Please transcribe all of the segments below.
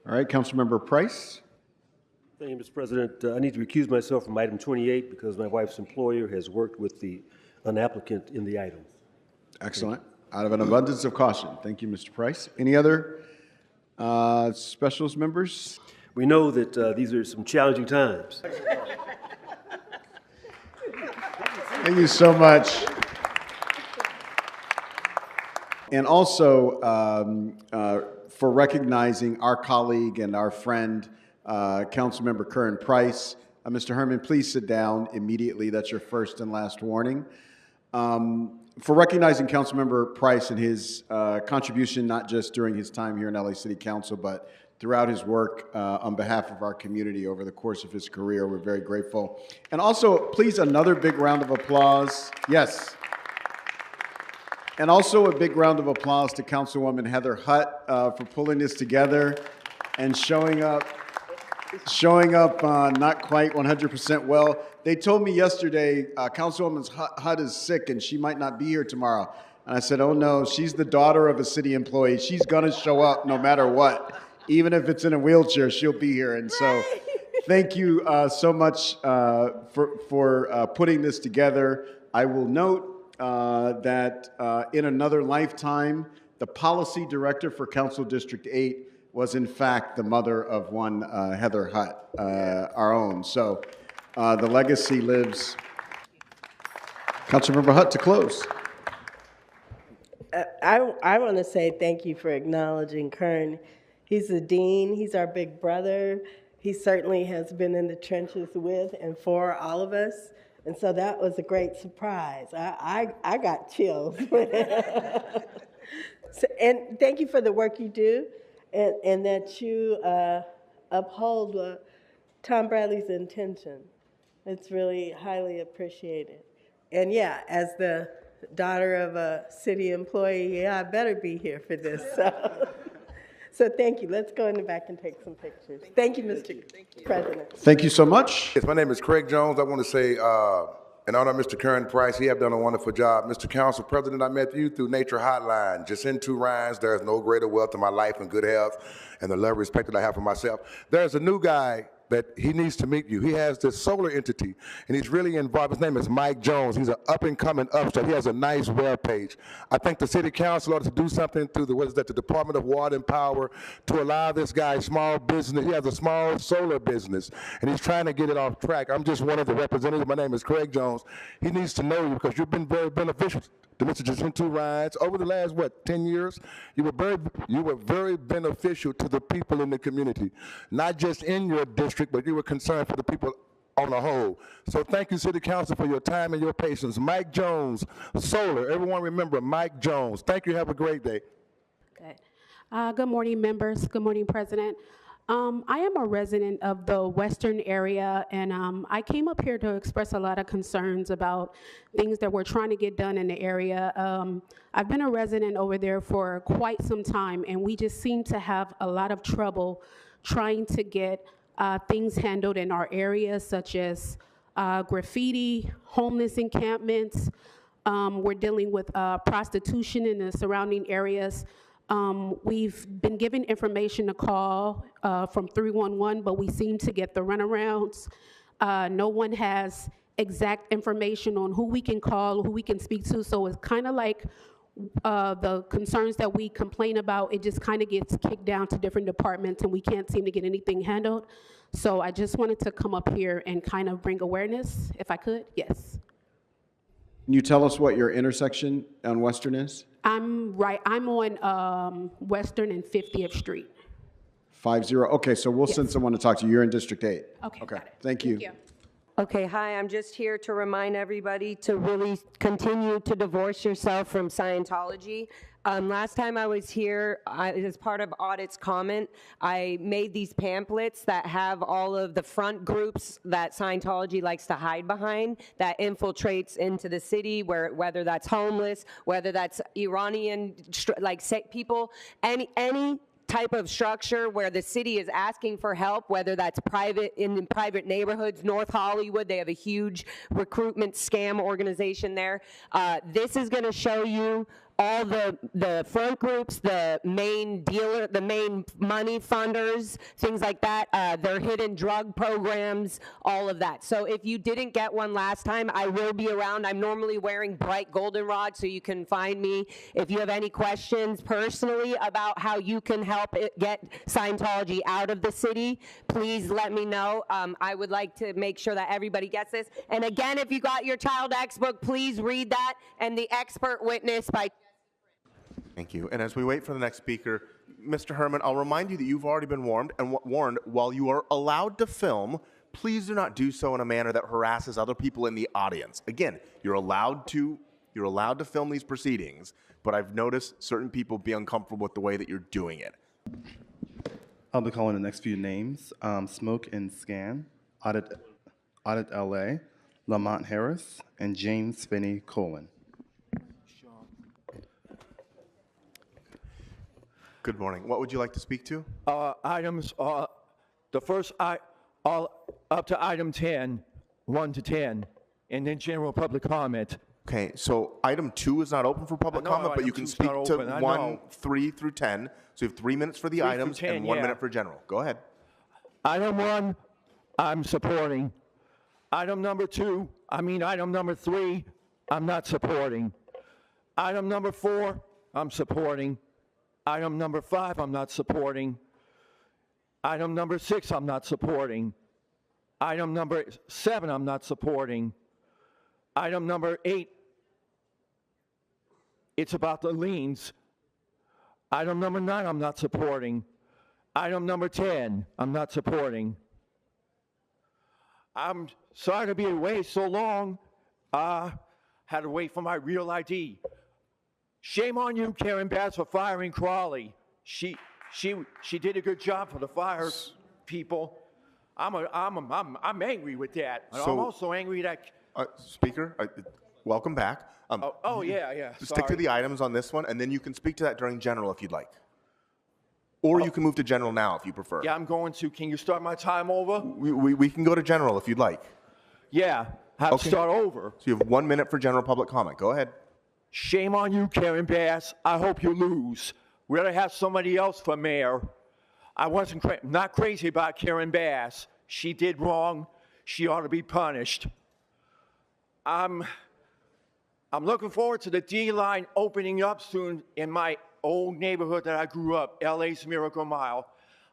All right, Councilmember Price. Thank you, Mr. President. I need to recuse myself from item 28 because my wife's employer has worked with an applicant in the item. Excellent. Out of an abundance of caution. Thank you, Mr. Price. Any other specialist members? We know that these are some challenging times. Thank you so much. And also for recognizing our colleague and our friend, Councilmember Curren Price. Mr. Herman, please sit down immediately. That's your first and last warning. For recognizing Councilmember Price and his contribution, not just during his time here in LA City Council, but throughout his work on behalf of our community over the course of his career. We're very grateful. And also, please, another big round of applause. Yes. And also a big round of applause to Councilwoman Heather Hutt for pulling this together and showing up not quite 100% well. They told me yesterday, Councilwoman Hutt is sick and she might not be here tomorrow. And I said, oh no, she's the daughter of a city employee. She's gonna show up no matter what. Even if it's in a wheelchair, she'll be here. And so thank you so much for putting this together. I will note that in another lifetime, the policy director for Council District 8 was in fact the mother of one Heather Hutt, our own. So the legacy lives. Councilmember Hutt to close. I want to say thank you for acknowledging Curren. He's the dean, he's our big brother. He certainly has been in the trenches with and for all of us. And so that was a great surprise. I got chills. And thank you for the work you do and that you uphold Tom Bradley's intention. It's really highly appreciated. And yeah, as the daughter of a city employee, yeah, I better be here for this. So thank you. Let's go in the back and take some pictures. Thank you, Mr. President. Thank you so much. Yes, my name is Craig Jones. I want to say, in honor of Mr. Curren Price, he have done a wonderful job. Mr. Council President, I met you through Nature Hotline. Just in 2 rhymes, there's no greater wealth in my life and good health and the love and respect that I have for myself. There's a new guy that he needs to meet you. He has this solar entity, and he's really involved. His name is Mike Jones. He's an up-and-coming upstart. He has a nice web page. I think the city council ought to do something through the Department of Water and Power to allow this guy small business. He has a small solar business, and he's trying to get it off track. I'm just one of the representatives. My name is Craig Jones. He needs to know you because you've been very beneficial to Mr. Jacinto Rides. Over the last, 10 years, you were very beneficial to the people in the community, not just in your district, but you were concerned for the people on the whole. So thank you, City Council, for your time and your patience. Mike Jones, Solar. Everyone remember Mike Jones. Thank you. Have a great day. Good. Good morning, members. Good morning, President. I am a resident of the Western area, and I came up here to express a lot of concerns about things that we're trying to get done in the area. I've been a resident over there for quite some time, and we just seem to have a lot of trouble trying to get things handled in our area, such as graffiti, homeless encampments. We're dealing with prostitution in the surrounding areas. We've been given information to call from 311, but we seem to get the runarounds. No one has exact information on who we can call, who we can speak to, so it's kind of like the concerns that we complain about, it just kind of gets kicked down to different departments and we can't seem to get anything handled. So I just wanted to come up here and kind of bring awareness, if I could. Yes. Can you tell us what your intersection on Western is? I'm on Western and 50th Street. 50. Okay, so we'll send someone to talk to you. You're in District 8. Okay. Got it. Thank you. Thank you. Okay, hi, I'm just here to remind everybody to really continue to divorce yourself from Scientology. Last time I was here, as part of Audit's comment, I made these pamphlets that have all of the front groups that Scientology likes to hide behind, that infiltrates into the city, whether that's homeless, whether that's Iranian, people, any type of structure where the city is asking for help, whether that's private in private neighborhoods. North Hollywood, they have a huge recruitment scam organization there. This is going to show you all the front groups, the main dealer, the main money funders, things like that, their hidden drug programs, all of that. So if you didn't get one last time, I will be around. I'm normally wearing bright goldenrod, so you can find me. If you have any questions personally about how you can help get Scientology out of the city, please let me know. I would like to make sure that everybody gets this. And again, if you got your child X book, please read that, and The Expert Witness by... Thank you. And as we wait for the next speaker, Mr. Herman, I'll remind you that you've already been warned, while you are allowed to film, please do not do so in a manner that harasses other people in the audience. Again, you're allowed to film these proceedings, but I've noticed certain people be uncomfortable with the way that you're doing it. I'll be calling the next few names. Smoke and Scan, Audit LA, Lamont Harris, and James Finney Cohen. Good morning. What would you like to speak to? Items, the first, all up to item 10, 1 to 10, and then general public comment. Okay, so item 2 is not open for public comment, but you can speak to 1, 3 through 10. So you have 3 minutes for the items 10, and 1 minute for general. Go ahead. Item 1, I'm supporting. Item number 3, I'm not supporting. Item number 4, I'm supporting. Item number 5, I'm not supporting. Item number 6, I'm not supporting. Item number 7, I'm not supporting. Item number 8, it's about the liens. Item number 9, I'm not supporting. Item number 10, I'm not supporting. I'm sorry to be away so long. Had to wait for my real ID. Shame on you, Curren Bass, for firing Crawley. She did a good job for the fire people. I'm angry with that. So, I'm also angry that. Speaker, welcome back. Yeah. Stick to the items on this one, and then you can speak to that during general if you'd like. Or you can move to general now if you prefer. Yeah, I'm going to. Can you start my time over? We can go to general if you'd like. Yeah, have to start over. So you have 1 minute for general public comment. Go ahead. Shame on you, Curren Bass. I hope you lose. We're going to have somebody else for mayor. I wasn't not crazy about Curren Bass. She did wrong. She ought to be punished. I'm looking forward to the D line opening up soon in my old neighborhood that I grew up, LA's Miracle Mile.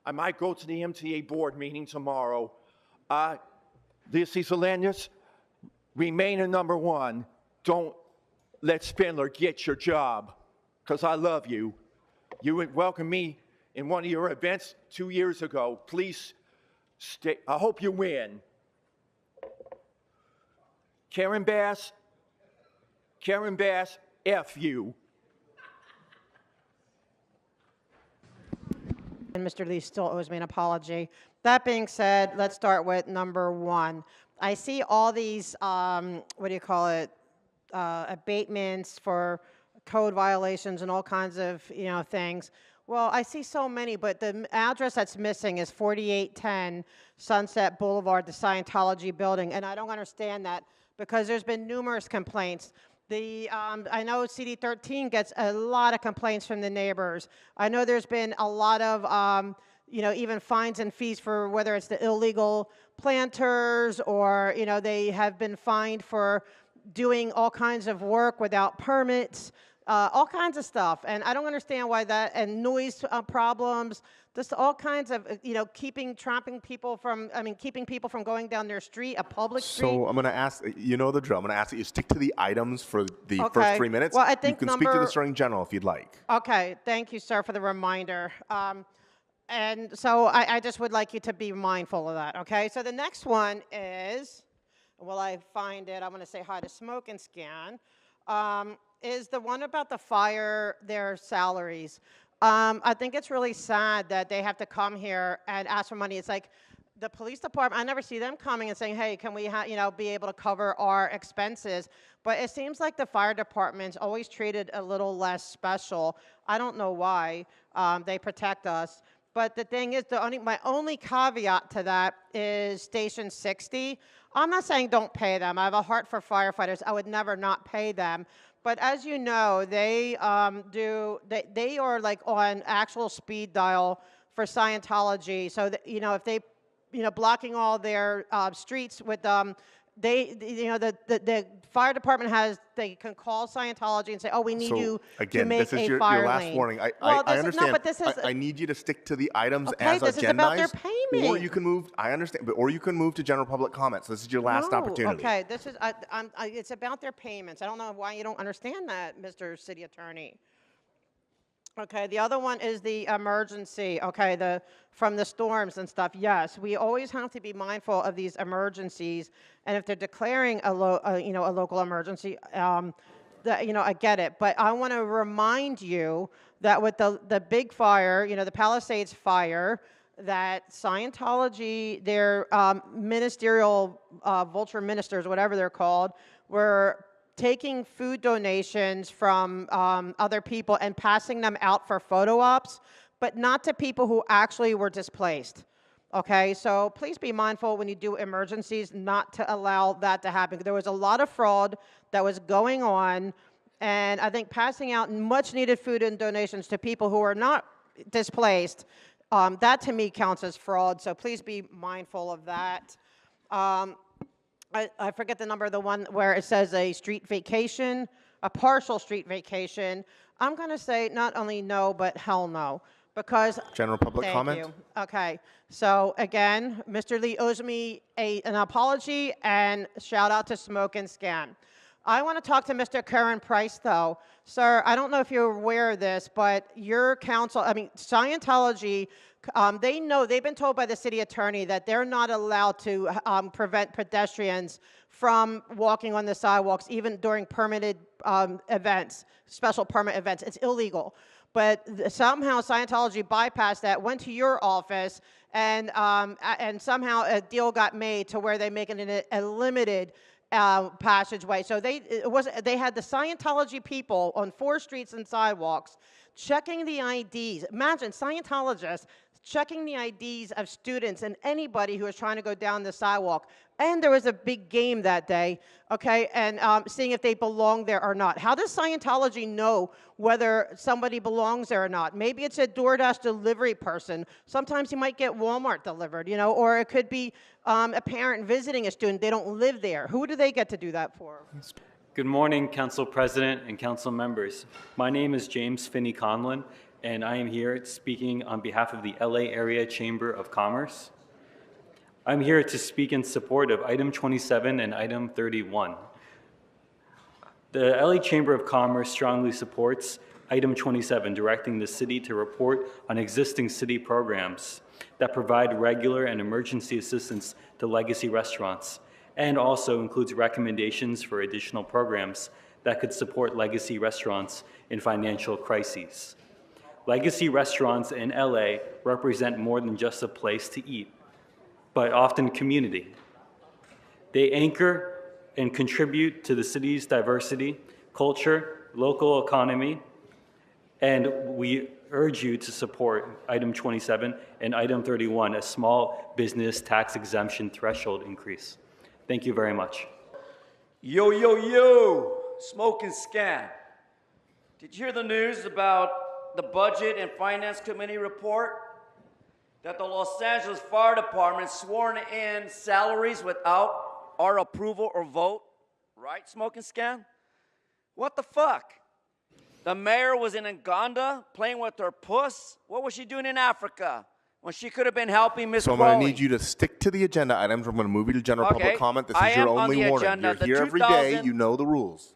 I might go to the MTA board meeting tomorrow. This is Alenius. Remain a number 1. Don't let Spindler get your job, because I love you. You would welcome me in one of your events 2 years ago. Please stay. I hope you win. Curren Bass, F you. And Mr. Lee still owes me an apology. That being said, let's start with number 1. I see all these, abatements for code violations and all kinds of, things. Well, I see so many, but the address that's missing is 4810 Sunset Boulevard, the Scientology building, and I don't understand that because there's been numerous complaints. I know CD13 gets a lot of complaints from the neighbors. I know there's been a lot of, even fines and fees for whether it's the illegal planters or, they have been fined for doing all kinds of work without permits, all kinds of stuff. And I don't understand why that, and noise problems, just all kinds of, keeping people from going down their street, a public street. So I'm going to ask, you know the drill, I'm going to ask that you stick to the items for the first 3 minutes. Well, I think you can speak to this during general if you'd like. Okay, thank you, sir, for the reminder. And so I just would like you to be mindful of that, okay? So the next one is, while I find it, I'm going to say hi to Smoke and Scan, is the one about the fire, their salaries. I think it's really sad that they have to come here and ask for money. It's like the police department, I never see them coming and saying, hey, can we be able to cover our expenses? But it seems like the fire department's always treated a little less special. I don't know why. They protect us. But the thing is, my only caveat to that is Station 60. I'm not saying don't pay them. I have a heart for firefighters. I would never not pay them. But as you know, they they are like on actual speed dial for Scientology. So that, if they, blocking all their streets with the fire department they can call Scientology and say, oh, we need you to again, make this is a your fire last lane. warning. I Well, understand. No, but this is. I need you to stick to the items Okay, as this agendized. is about their Or payment. you can move. I understand, or you can move to general public comments. This is your last No, opportunity. okay, this is, it's about their payments. I don't know why you don't understand that, Mr. City Attorney. Okay, the other one is the emergency, okay, from the storms and stuff. Yes, we always have to be mindful of these emergencies, and if they're declaring a local emergency, I get it. But I want to remind you that with the big fire, the Palisades fire, that Scientology, their ministerial vulture ministers, whatever they're called, were taking food donations from other people and passing them out for photo ops, but not to people who actually were displaced. Okay, so please be mindful when you do emergencies not to allow that to happen. There was a lot of fraud that was going on, and I think passing out much needed food and donations to people who are not displaced, that to me counts as fraud, so please be mindful of that. I forget the number of the one where it says a street vacation, a partial street vacation. I'm going to say not only no, but hell no. Because General public thank comment? you. Okay. So again, Mr. Lee owes me an apology and shout out to Smoke and Scan. I want to talk to Mr. Curren Price, though. Sir, I don't know if you're aware of this, but your council, Scientology, they've been told by the city attorney that they're not allowed to prevent pedestrians from walking on the sidewalks, even during permitted events, special permit events. It's illegal. But somehow Scientology bypassed that, went to your office, and somehow a deal got made to where they make it a limited passageway. So they had the Scientology people on 4 streets and sidewalks checking the IDs. Imagine Scientologists checking the IDs of students and anybody who was trying to go down the sidewalk. And there was a big game that day, okay, and seeing if they belong there or not. How does Scientology know whether somebody belongs there or not? Maybe it's a DoorDash delivery person. Sometimes you might get Walmart delivered, or it could be a parent visiting a student. They don't live there. Who do they get to do that for? Good morning, Council President and Council members. My name is James Finney Conlon, and I am here speaking on behalf of the LA Area Chamber of Commerce. I'm here to speak in support of item 27 and item 31. The LA Chamber of Commerce strongly supports item 27, directing the city to report on existing city programs that provide regular and emergency assistance to legacy restaurants, and also includes recommendations for additional programs that could support legacy restaurants in financial crises. Legacy restaurants in LA represent more than just a place to eat, but often community. They anchor and contribute to the city's diversity, culture, local economy, and we urge you to support item 27 and item 31, a small business tax exemption threshold increase. Thank you very much. Yo, yo, yo, Smoke and Scan. Did you hear the news about the Budget and Finance Committee report? That the Los Angeles Fire Department sworn in salaries without our approval or vote? Right, Smoke and Scan? What the fuck? The mayor was in Uganda playing with her puss. What was she doing in Africa when she could have been helping Miss So I'm going to need you to stick to the agenda items. I'm going to move you to general public comment. This is your only warning. You're here every day. You know the rules.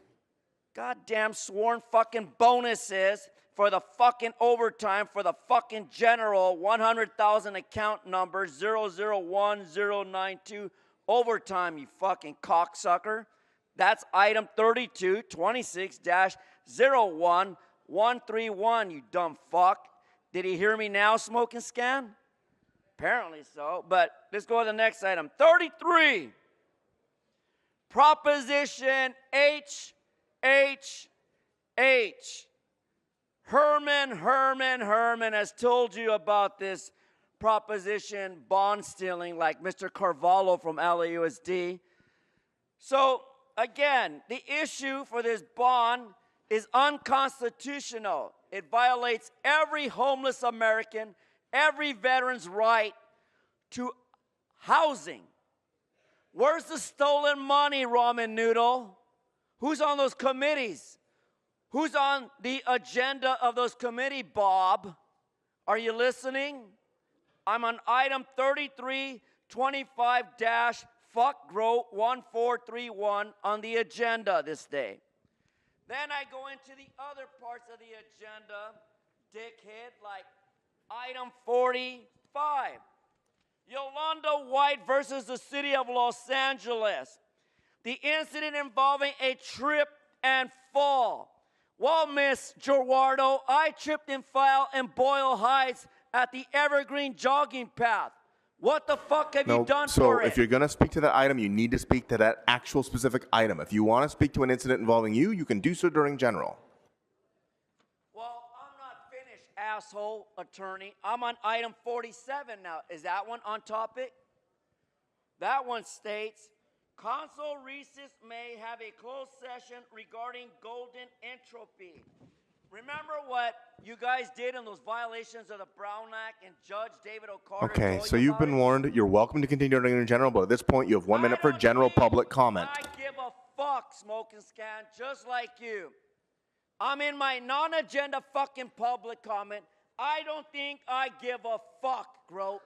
Goddamn sworn fucking bonuses for the fucking overtime for the fucking general 100,000 account number 001092 overtime, you fucking cocksucker. That's item 3226-01131, you dumb fuck. Did he hear me now, Smoke and Scan? Apparently so, but let's go to the next item. 33, Proposition H. Herman has told you about this proposition bond stealing like Mr. Carvalho from LAUSD. So again, the issue for this bond is unconstitutional. It violates every homeless American, every veteran's right to housing. Where's the stolen money, ramen noodle? Who's on those committees? Who's on the agenda of those committees, Bob? Are you listening? I'm on item 3325-Fuck-Grow-1431 on the agenda this day. Then I go into the other parts of the agenda, dickhead, like item 45. Yolanda White versus the city of Los Angeles. The incident involving a trip and fall. Well, Miss Gerardo, I tripped and fell in Boyle Heights at the Evergreen jogging path. What the fuck have you done so for it? if you're going to speak to that item, you need to speak to that actual specific item. If you want to speak to an incident involving you, you can do so during general. Well, I'm not finished, asshole attorney. I'm on item 47 now. Is that one on topic? That one states, Council recess may have a closed session regarding golden entropy. Remember what you guys did in those violations of the Brown Act and Judge David O'Connor Okay, told so you you've about been it? warned. You're welcome to continue during general, but at this point, you have 1 minute for general public comment. I give a fuck, Smoke and Scan, just like you. I'm in my non-agenda fucking public comment. I don't think I give a fuck, Grote.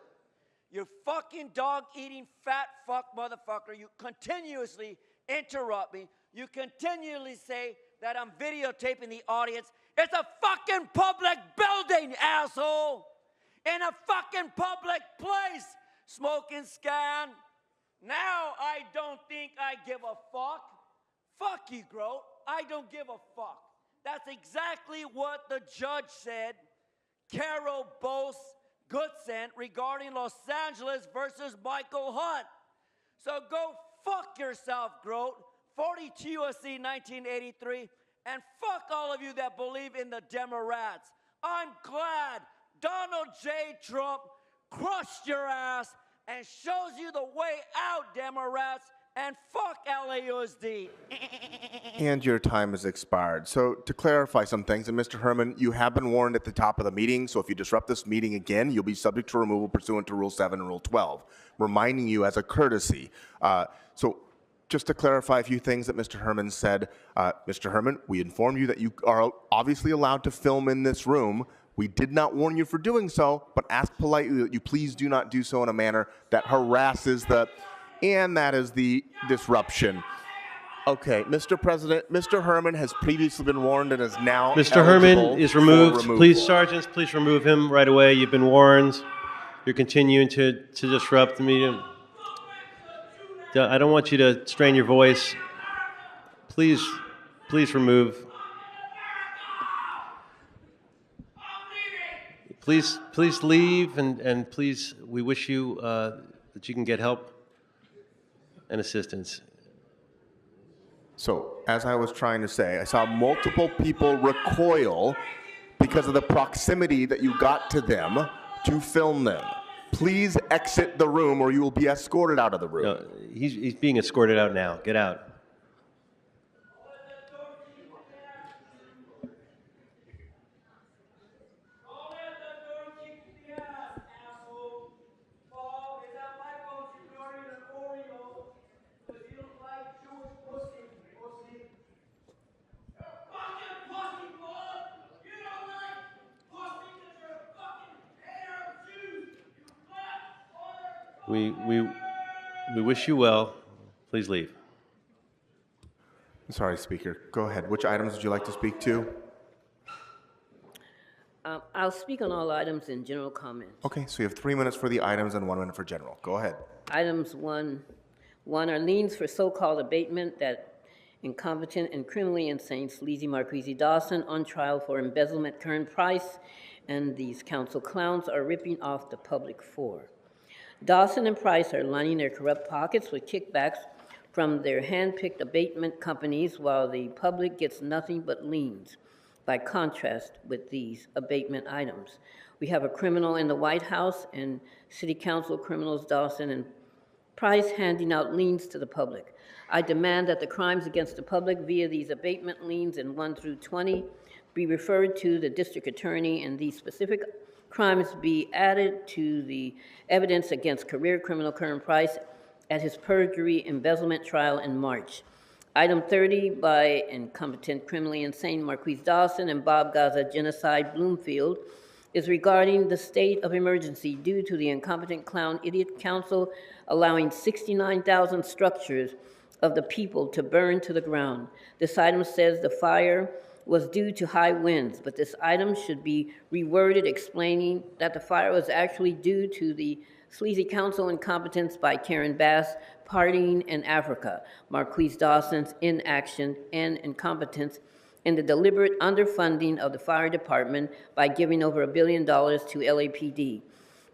You fucking dog-eating fat fuck motherfucker. You continuously interrupt me. You continually say that I'm videotaping the audience. It's a fucking public building, asshole! In a fucking public place, Smoke and Scan. Now I don't think I give a fuck. Fuck you, Grote. I don't give a fuck. That's exactly what the judge said, Carol Bose Goodson, regarding Los Angeles versus Michael Hunt. So go fuck yourself, Grote. 42 U.S.C. 1983. And fuck all of you that believe in the Democrats. I'm glad Donald J. Trump crushed your ass and shows you the way out, Democrats. And fuck LAUSD. And your time has expired. So to clarify some things, and Mr. Herman, you have been warned at the top of the meeting, so if you disrupt this meeting again, you'll be subject to removal pursuant to Rule 7 and Rule 12, reminding you as a courtesy. So just to clarify a few things that Mr. Herman said, Mr. Herman, we informed you that you are obviously allowed to film in this room. We did not warn you for doing so, but ask politely that you please do not do so in a manner that harasses and that is the disruption. Okay, Mr. President, Mr. Herman has previously been warned and is now Mr. Herman eligible is for removed. removal. Please, sergeants, please remove him right away. You've been warned. You're continuing to disrupt the meeting. I don't want you to strain your voice. Please remove. Please leave, and please, we wish you that you can get help and assistance. So, as I was trying to say, I saw multiple people recoil because of the proximity that you got to them to film them. Please exit the room or you will be escorted out of the room. No, he's being escorted out now. Get out. We wish you well. Please leave. Sorry, Speaker. Go ahead. Which items would you like to speak to? I'll speak on all items in general comment. Okay, so you have 3 minutes for the items and 1 minute for general. Go ahead. Items one are liens for so-called abatement that incompetent and criminally insane Sleazy Marquise Dawson on trial for embezzlement Curren Price and these council clowns are ripping off the public for. Dawson and Price are lining their corrupt pockets with kickbacks from their hand-picked abatement companies while the public gets nothing but liens, by contrast with these abatement items. We have a criminal in the White House and City Council criminals Dawson and Price handing out liens to the public. I demand that the crimes against the public via these abatement liens in 1 through 20 be referred to the district attorney, and these specific crimes be added to the evidence against career criminal Curren Price at his perjury embezzlement trial in March. Item 30 by incompetent, criminally insane Marquise Dawson and Bob Gaza Genocide Bloomfield is regarding the state of emergency due to the incompetent clown idiot council allowing 69,000 structures of the people to burn to the ground. This item says the fire was due to high winds, but this item should be reworded explaining that the fire was actually due to the sleazy council incompetence by Karen Bass, partying in Africa, Marquise Dawson's inaction and incompetence, and the deliberate underfunding of the fire department by giving over $1 billion to LAPD.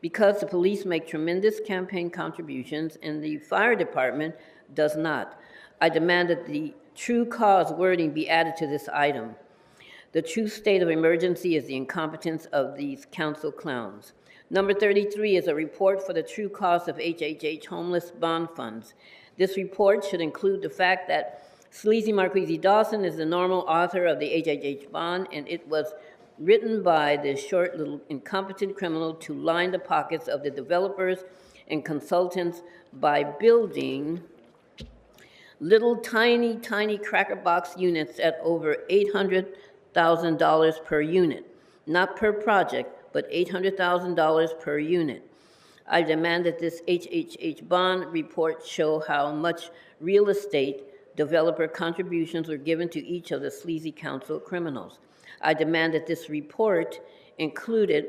Because the police make tremendous campaign contributions and the fire department does not, I demand that the true cause wording be added to this item. The true state of emergency is the incompetence of these council clowns. Number 33 is a report for the true cost of HHH homeless bond funds. This report should include the fact that Sleazy Marquise Dawson is the normal author of the HHH bond, and it was written by this short little incompetent criminal to line the pockets of the developers and consultants by building little tiny cracker box units at over $800,000 per unit, not per project, but $800,000 per unit. I demand that this HHH bond report show how much real estate developer contributions were given to each of the sleazy council criminals. I demand that this report included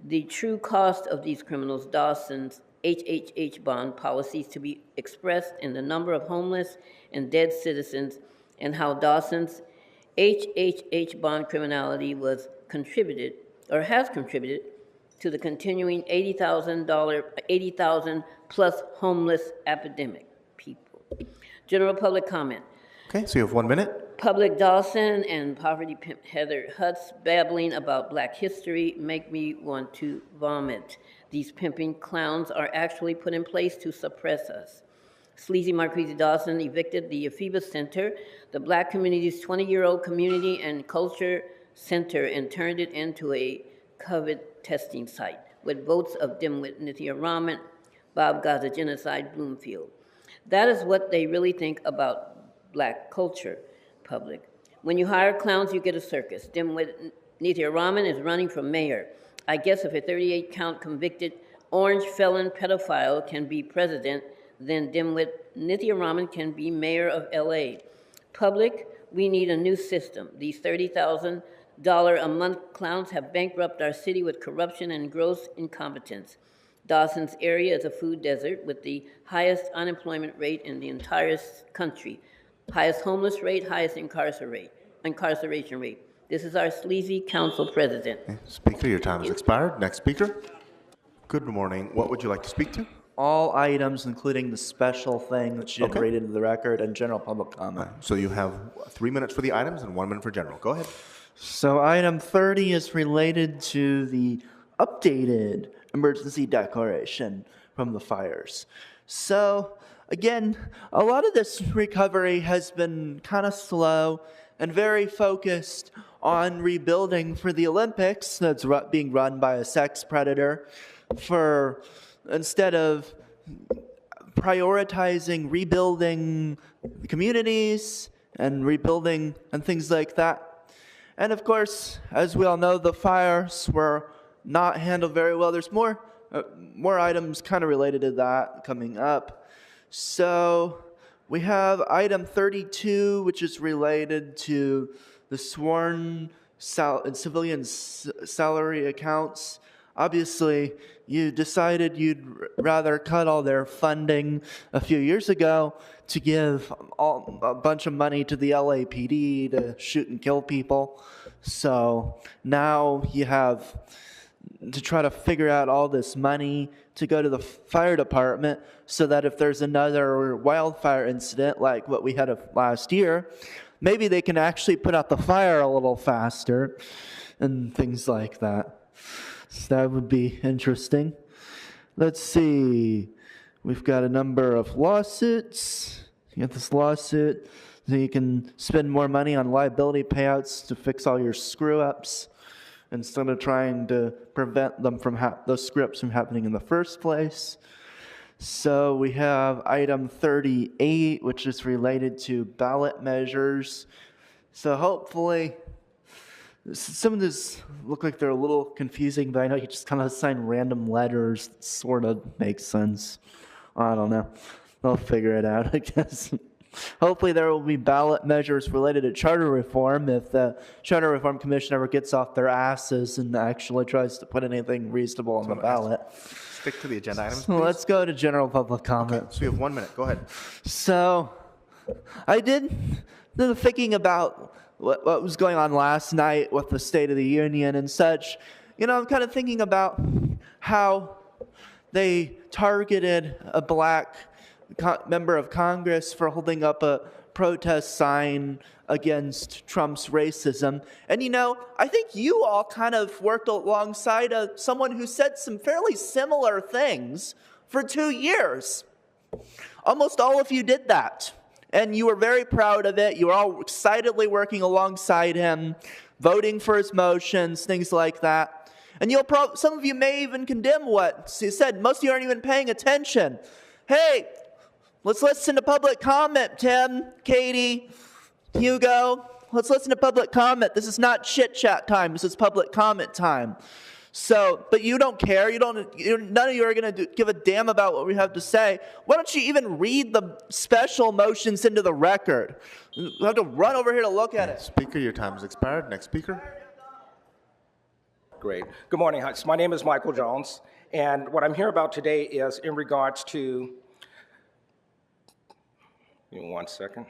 the true cost of these criminals, Dawson's HHH bond policies to be expressed in the number of homeless and dead citizens, and how Dawson's HHH bond criminality was contributed or has contributed to the continuing $80,000 plus homeless epidemic. People. General public comment. Okay, so you have 1 minute. Public Dawson and poverty pimp Heather Hutz babbling about Black history make me want to vomit. These pimping clowns are actually put in place to suppress us. Sleazy Marquise Dawson evicted the Epheba Center, the Black community's 20-year-old community and culture center, and turned it into a COVID testing site with votes of dimwit Nithya Raman, Bob Gaza Genocide Bloomfield. That is what they really think about Black culture, public. When you hire clowns, you get a circus. Dimwit Nithya Raman is running for mayor. I guess if a 38-count convicted orange felon pedophile can be president, then dimwit Nithya Raman can be mayor of LA. Public, we need a new system. These $30,000 a month clowns have bankrupted our city with corruption and gross incompetence. Dawson's area is a food desert with the highest unemployment rate in the entire country, highest homeless rate, highest incarceration rate. This is our sleazy council president. Speaker, your time has expired. Next speaker. Good morning. What would you like to speak to? All items, including the special thing that she didn't read into the record, and general public comment. So you have 3 minutes for the items and 1 minute for general. Go ahead. So item 30 is related to the updated emergency declaration from the fires. So again, a lot of this recovery has been kind of slow and very focused on rebuilding for the Olympics that's being run by a sex predator, instead of prioritizing rebuilding communities and rebuilding and things like that. And of course, as we all know, the fires were not handled very well. There's more items kind of related to that coming up. So we have item 32, which is related to the sworn civilian salary accounts. Obviously, you decided you'd rather cut all their funding a few years ago to give a bunch of money to the LAPD to shoot and kill people. So now you have to try to figure out all this money to go to the fire department so that if there's another wildfire incident like what we had last year, maybe they can actually put out the fire a little faster and things like that. So that would be interesting. Let's see. We've got a number of lawsuits. You got this lawsuit so you can spend more money on liability payouts to fix all your screw-ups instead of trying to prevent them from those screw-ups from happening in the first place. So we have item 38, which is related to ballot measures. So hopefully, some of this look like they're a little confusing, but I know you just kind of assign random letters. It sort of makes sense. I don't know. They'll figure it out, I guess. Hopefully there will be ballot measures related to charter reform if the Charter Reform Commission ever gets off their asses and actually tries to put anything reasonable on the ballot. Stick to the agenda items, So please. let's go to general public comment. Okay, so we have 1 minute. Go ahead. So I did thinking about what was going on last night with the State of the Union and such. You know, I'm kind of thinking about how they targeted a black member of Congress for holding up a protest sign against Trump's racism. And you know, I think you all kind of worked alongside someone who said some fairly similar things for 2 years. Almost all of you did that. And you were very proud of it. You were all excitedly working alongside him, voting for his motions, things like that. And some of you may even condemn what he said. Most of you aren't even paying attention. Hey, let's listen to public comment, Tim, Katie, Hugo. Let's listen to public comment. This is not chit chat time. This is public comment time. So, but you don't care. None of you are going to give a damn about what we have to say. Why don't you even read the special motions into the record? You have to run over here to look at it. Speaker, your time has expired. Next speaker. Great. Good morning. My name is Michael Jones, and what I'm here about today is in regards to, give me 1 second.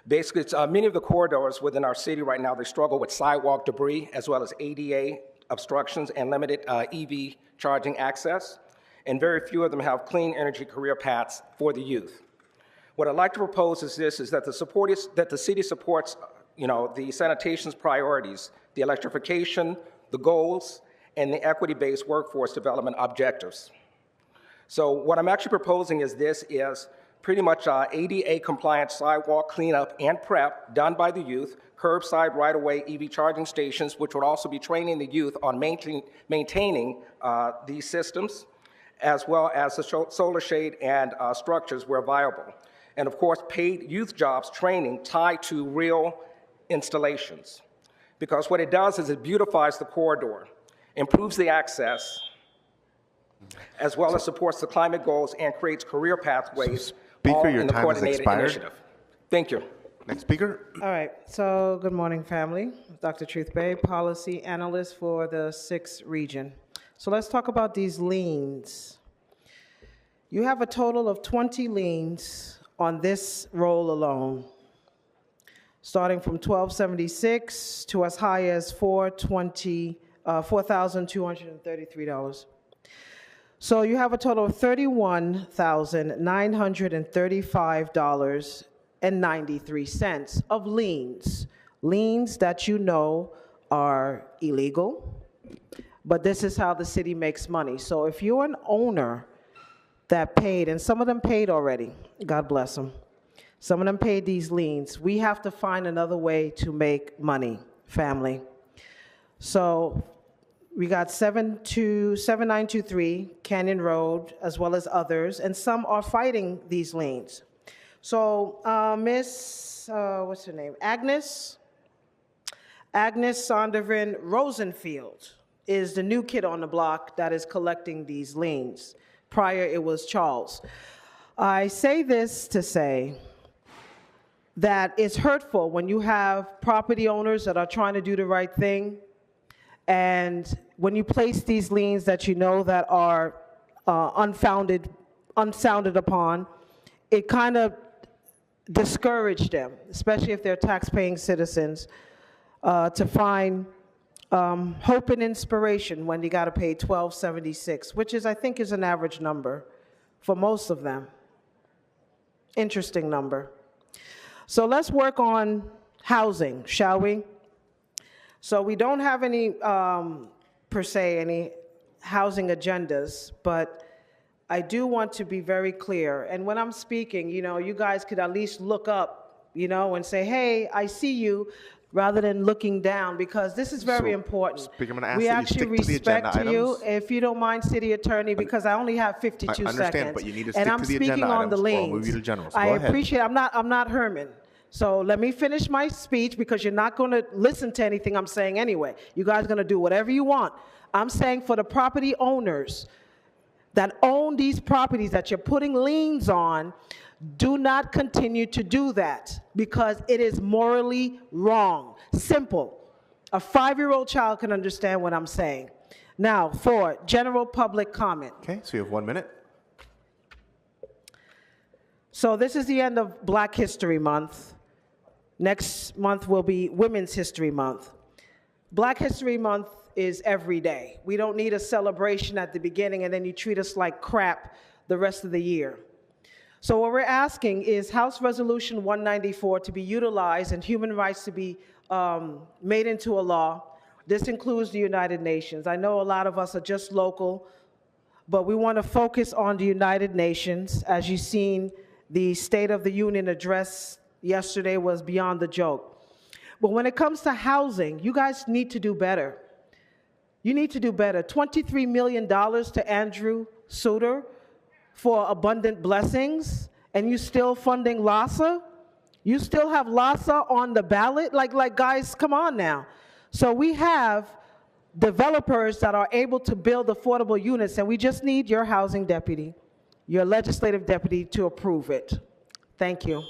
Basically, it's many of the corridors within our city right now, they struggle with sidewalk debris as well as ADA obstructions and limited EV charging access, and very few of them have clean energy career paths for the youth. What I'd like to propose is that the city supports, the sanitation's priorities, the electrification, the goals, and the equity-based workforce development objectives. So what I'm actually proposing is pretty much ADA-compliant sidewalk cleanup and prep done by the youth, curbside right-of-way EV charging stations, which would also be training the youth on maintaining these systems, as well as the solar shade and structures where viable. And of course, paid youth jobs training tied to real installations. Because what it does is it beautifies the corridor, improves the access, as well as supports the climate goals and creates career pathways, all in the coordinated initiative. Thank you. Next speaker. All right, so good morning, family. Dr. Truth Bay, policy analyst for the 6th region. So let's talk about these liens. You have a total of 20 liens on this roll alone, starting from $1,276 to as high as $4,233. So you have a total of $31,935.93 of liens. Liens that you know are illegal, but this is how the city makes money. So if you're an owner that paid, and some of them paid already, God bless them. Some of them paid these liens. We have to find another way to make money, family. So we got 7923 Canyon Road, as well as others, and some are fighting these liens. So what's her name? Agnes Sondervan Rosenfield is the new kid on the block that is collecting these liens. Prior, it was Charles. I say this to say that it's hurtful when you have property owners that are trying to do the right thing, and when you place these liens that you know that are unfounded upon, it kind of discouraged them, especially if they're tax-paying citizens, to find hope and inspiration when you got to pay $1,276, which I think is an average number for most of them. Interesting number. So let's work on housing, shall we? So we don't have any, per se, any housing agendas, but I do want to be very clear. And when I'm speaking, you guys could at least look up, and say, hey, I see you, rather than looking down, because this is very important. Speaker, I'm going to ask We that you actually stick to the agenda respect you, items. if you don't mind, City Attorney, because I only have 52 seconds. I understand, but you need to stick and I'm to the speaking agenda on the items, or I'll liens. move you to general. So I go ahead. appreciate. I'm not Herman. So let me finish my speech, because you're not going to listen to anything I'm saying anyway. You guys are going to do whatever you want. I'm saying for the property owners that own these properties that you're putting liens on, do not continue to do that, because it is morally wrong. Simple. A 5-year-old child can understand what I'm saying. Now, for general public comment. Okay, so you have 1 minute. So this is the end of Black History Month. Next month will be Women's History Month. Black History Month is every day. We don't need a celebration at the beginning and then you treat us like crap the rest of the year. So what we're asking is House Resolution 194 to be utilized and human rights to be made into a law. This includes the United Nations. I know a lot of us are just local, but we want to focus on the United Nations. As you've seen, the State of the Union address yesterday was beyond the joke. But when it comes to housing, you guys need to do better. You need to do better. $23 million to Andrew Suter for Abundant Blessings, and you still funding LASA? You still have LASA on the ballot? Like guys, come on now. So we have developers that are able to build affordable units, and we just need your housing deputy, your legislative deputy to approve it. Thank you.